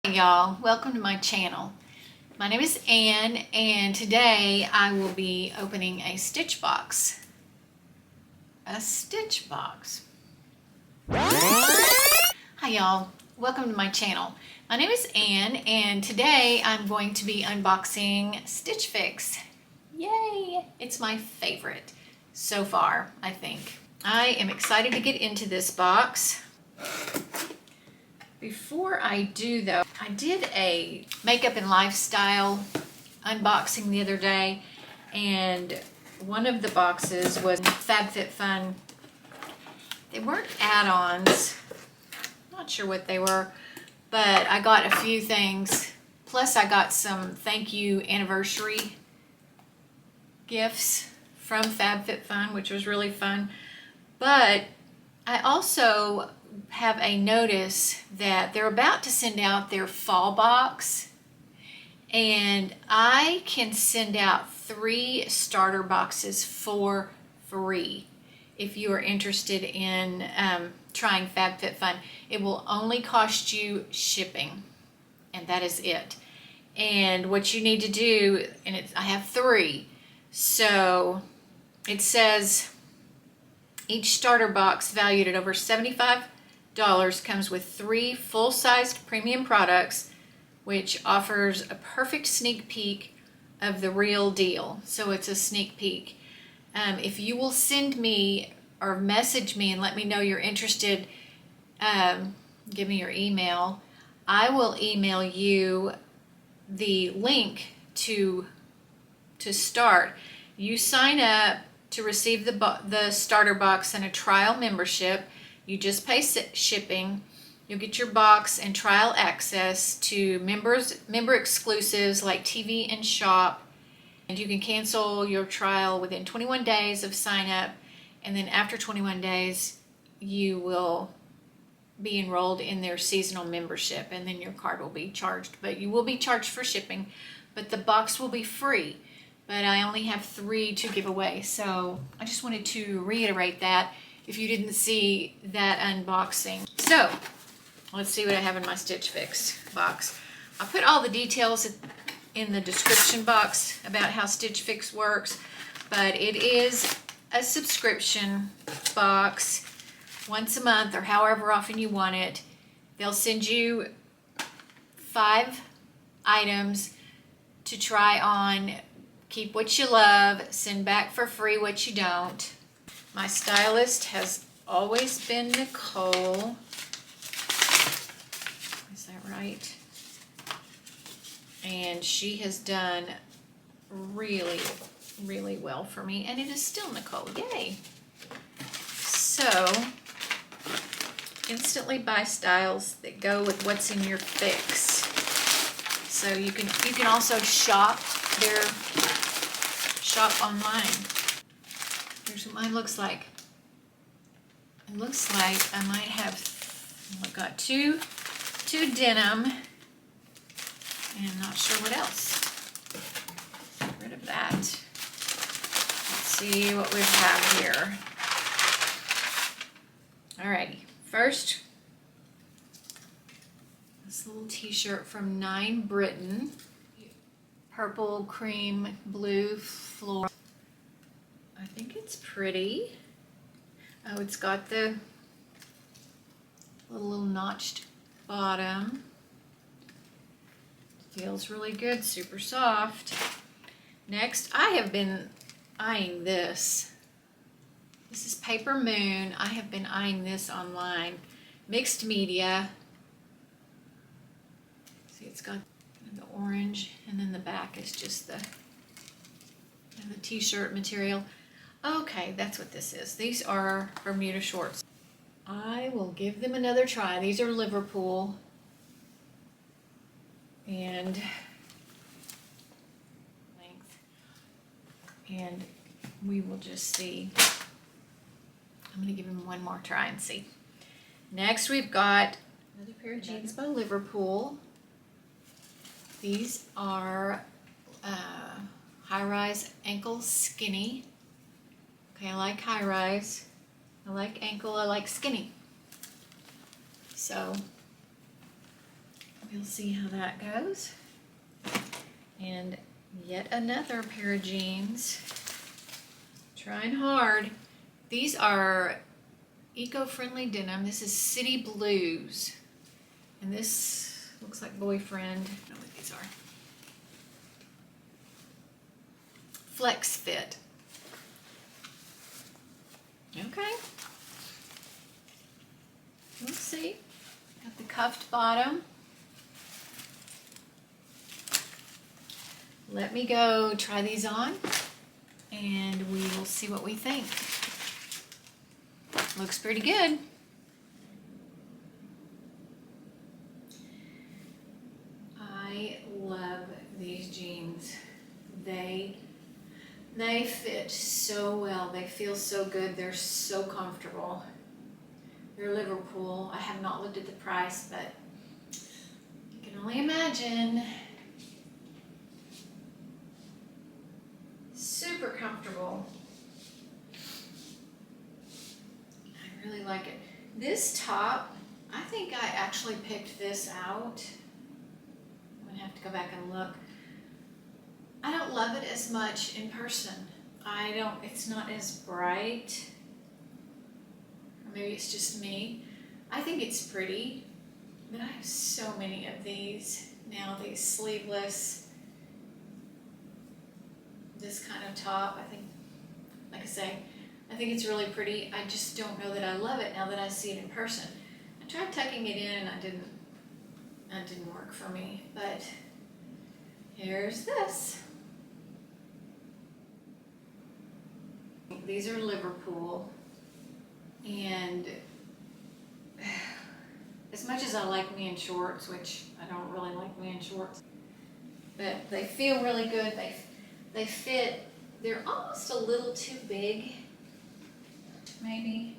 Hey y'all, welcome to my channel. My name is Ann and today I will be opening a stitch box. A stitch box. Hi y'all, welcome to my channel. My name is Ann and today I'm going to be unboxing Stitchfix. Yay! It's my favorite so far, I think. I am excited to get into this box. Before I do though, I did a makeup and lifestyle unboxing the other day, and one of the boxes was FabFitFun. They weren't add-ons, not sure what they were, but I got a few things. Plus I got some thank you anniversary gifts from FabFitFun, which was really fun. But I also have a notice that they're about to send out their fall box, and I can send out 3 starter boxes for free if you are interested in trying FabFitFun. It will only cost you shipping, and that is it. And what you need to do, and I have 3, so it says each starter box valued at over $75 comes with 3 full-sized premium products, which offers a perfect sneak peek of the real deal. So it's a sneak peek. If you will send me or message me and let me know you're interested, give me your email, I will email you the link to start. You sign up to receive the starter box and a trial membership. You just pay shipping. You'll get your box and trial access to member exclusives like TV and shop, and you can cancel your trial within 21 days of sign up, and then after 21 days you will be enrolled in their seasonal membership, and then your card will be charged, but you will be charged for shipping, but the box will be free. But I only have 3 to give away, so I just wanted to reiterate that if you didn't see that unboxing. So let's see what I have in my Stitchfix box. I put all the details in the description box about how Stitchfix works, but it is a subscription box once a month or however often you want it. They'll send you 5 items to try on. Keep what you love, send back for free what you don't. My stylist has always been Nicole. Is that right? And she has done really, really well for me, and it is still Nicole. Yay! So, instantly buy styles that go with what's in your fix. So you can also shop online. Here's what mine looks like. It looks like I might have, I've got two denim, and I'm not sure what else. Get rid of that. Let's see what we have here. Alrighty, first, this little t-shirt from 9 Britain. Purple, cream, blue floral. I think it's pretty. Oh, it's got the little notched bottom. Feels really good, super soft. Next, I have been eyeing this. This is Paper Moon. I have been eyeing this online. Mixed media. See, it's got the orange, and then the back is just the t-shirt material. Okay, that's what this is. These are Bermuda shorts. I will give them another try. These are Liverpool, and length, and we will just see. I'm going to give them one more try and see. Next, we've got another pair of jeans by Liverpool. These are high-rise ankle skinny. Okay, I like high-rise. I like ankle. I like skinny. So We'll see how that goes. And yet another pair of jeans. Trying hard. These are eco-friendly denim. This is City Blues. And this looks like boyfriend. I don't know what these are. Flex fit. Okay. Let's see. Got the cuffed bottom. Let me go try these on and we will see what we think. Looks pretty good. I love these jeans. They fit so well. They feel so good. They're so comfortable. They're Liverpool. I have not looked at the price, but you can only imagine. Super comfortable. I really like it. This top, I think I actually picked this out. I'm gonna have to go back and look. I don't love it as much in person. It's not as bright. Or maybe it's just me. I think it's pretty, but I have so many of these now, these sleeveless, this kind of top. I think, like I say, I think it's really pretty. I just don't know that I love it now that I see it in person. I tried tucking it in and that didn't work for me, but here's this. These are Liverpool, and as much as I like me in shorts, which I don't really like me in shorts, but they feel really good. They fit. They're almost a little too big, maybe,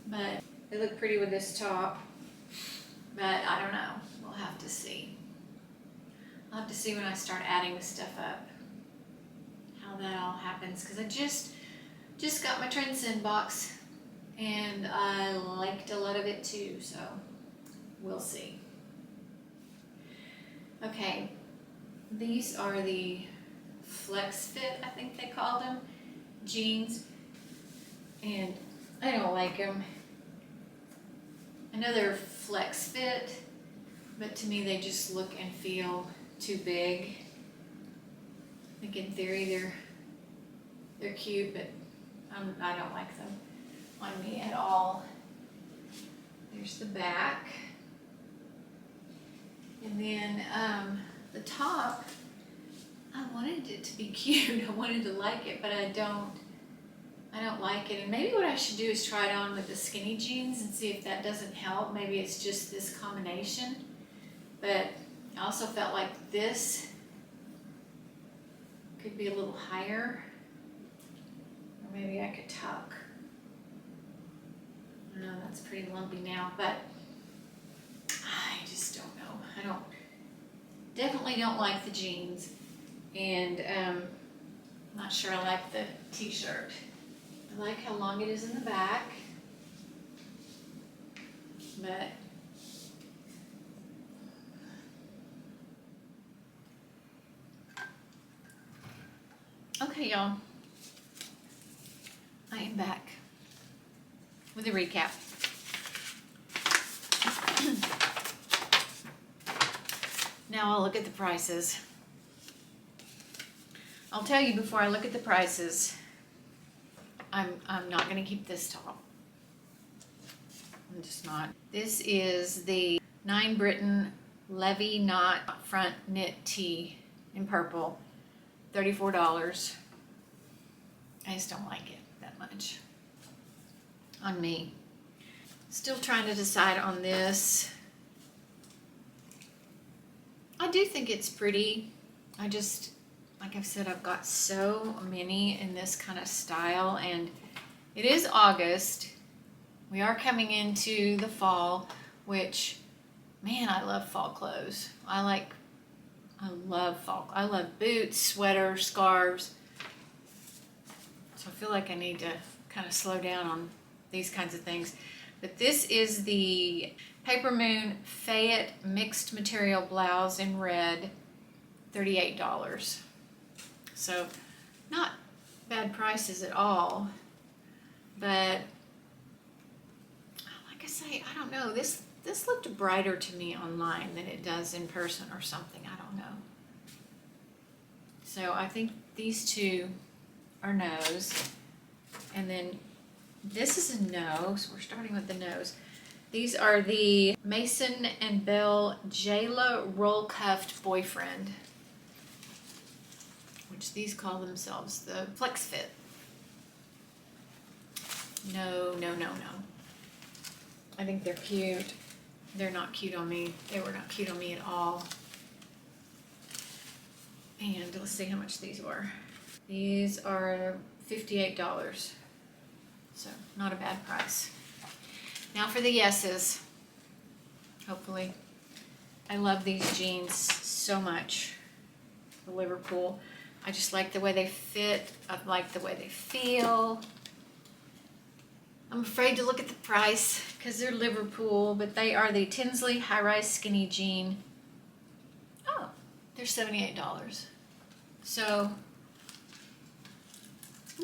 but they look pretty with this top. But I don't know. We'll have to see. I'll have to see when I start adding the stuff up how that all happens, because I just got my Trendsend box and I liked a lot of it too, so we'll see. Okay, these are the Flex Fit, I think they called them, jeans, and I don't like them. I know they're Flex Fit, but to me they just look and feel too big. I think in theory they're cute, but I don't like them on me at all. There's the back. And then the top, I wanted it to be cute. I wanted to like it, but I don't like it. And maybe what I should do is try it on with the skinny jeans and see if that doesn't help. Maybe it's just this combination. But I also felt like this could be a little higher. Or maybe I could tuck. I don't know, that's pretty lumpy now, but I just don't know. Definitely don't like the jeans, and not sure I like the t-shirt. I like how long it is in the back, but okay, y'all, I am back with a recap. Now I'll look at the prices. I'll tell you before I look at the prices, I'm not going to keep this top. I'm just not. This is the 9 Britain Levy Knot front knit tee in purple, $34. I just don't like it that much on me. Still trying to decide on this. I do think it's pretty. I just, like I've said, I've got so many in this kind of style, and it is August. We are coming into the fall, which, man, I love fall clothes. I love fall. I love boots, sweaters, scarves. So I feel like I need to kind of slow down on these kinds of things. But this is the Paper Moon Fayette mixed material blouse in red, $38. So not bad prices at all, but like I say, I don't know, this looked brighter to me online than it does in person or something. I don't know. So I think these two are no's, and then this is a no, so we're starting with the no's. These are the Mason and Bell Jayla Roll Cuffed Boyfriend, which these call themselves the Flex Fit. No, no, no, no. I think they're cute. They're not cute on me. They were not cute on me at all. And let's see how much these were. These are $58. So not a bad price. Now for the yeses. Hopefully. I love these jeans so much. The Liverpool. I just like the way they fit. I like the way they feel. I'm afraid to look at the price because they're Liverpool, but they are the Tinsley high-rise skinny jean. Oh, they're $78. So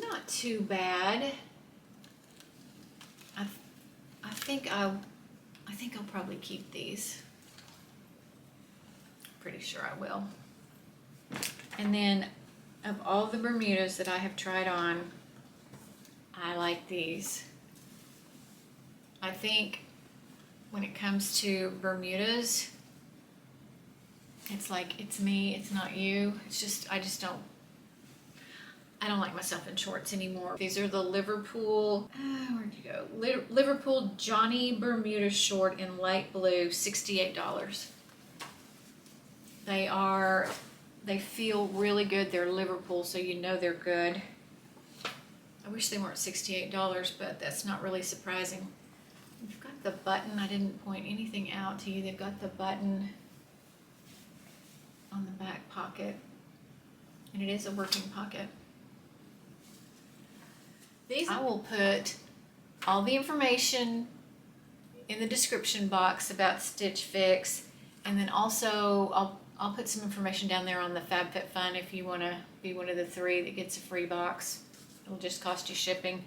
not too bad. I think I'll probably keep these. Pretty sure I will. And then of all the Bermudas that I have tried on, I like these. I think when it comes to Bermudas, it's like, it's me, it's not you. It's just, I don't like myself in shorts anymore. These are the Liverpool, where'd you go? Liverpool Johnny Bermuda short in light blue, $68. They feel really good. They're Liverpool, so you know they're good. I wish they weren't $68, but that's not really surprising. You've got the button. I didn't point anything out to you. They've got the button on the back pocket, and it is a working pocket. These I will put all the information in the description box about Stitchfix, and then also I'll put some information down there on the FabFitFun if you want to be one of the 3 that gets a free box. It'll just cost you shipping.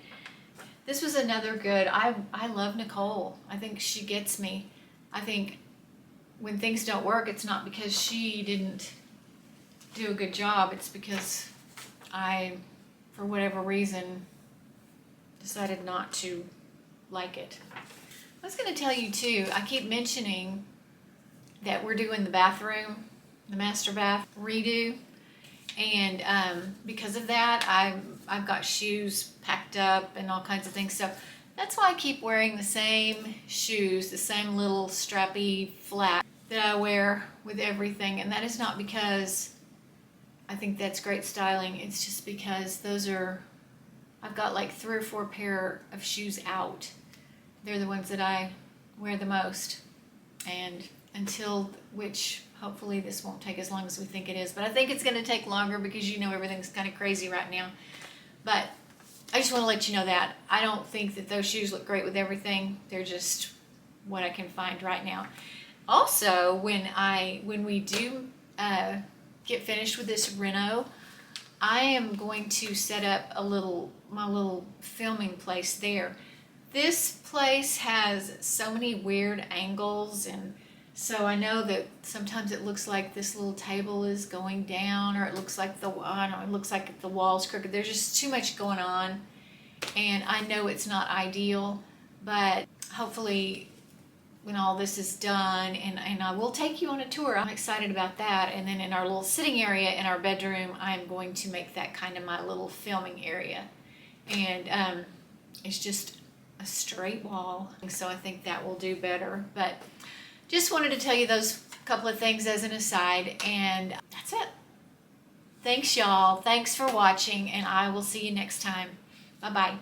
This was another good. I love Nicole. I think she gets me. I think when things don't work, it's not because she didn't do a good job. It's because I, for whatever reason, decided not to like it. I was going to tell you too, I keep mentioning that we're doing the bathroom, the master bath redo, and because of that, I've got shoes packed up and all kinds of things. So that's why I keep wearing the same shoes, the same little strappy flat that I wear with everything. And that is not because I think that's great styling. It's just because I've got like 3 or 4 pair of shoes out. They're the ones that I wear the most. And which hopefully this won't take as long as we think it is, but I think it's going to take longer because everything's kind of crazy right now. But I just want to let you know that I don't think that those shoes look great with everything. They're just what I can find right now. Also, when we do get finished with this reno, I am going to set up my little filming place there. This place has so many weird angles, and so I know that sometimes it looks like this little table is going down, or it looks like it looks like the wall's crooked. There's just too much going on, and I know it's not ideal, but hopefully when all this is done, and I will take you on a tour. I'm excited about that. And then in our little sitting area in our bedroom, I'm going to make that kind of my little filming area. And it's just a straight wall, so I think that will do better. But just wanted to tell you those couple of things as an aside, and that's it. Thanks, y'all. Thanks for watching, and I will see you next time. Bye-bye.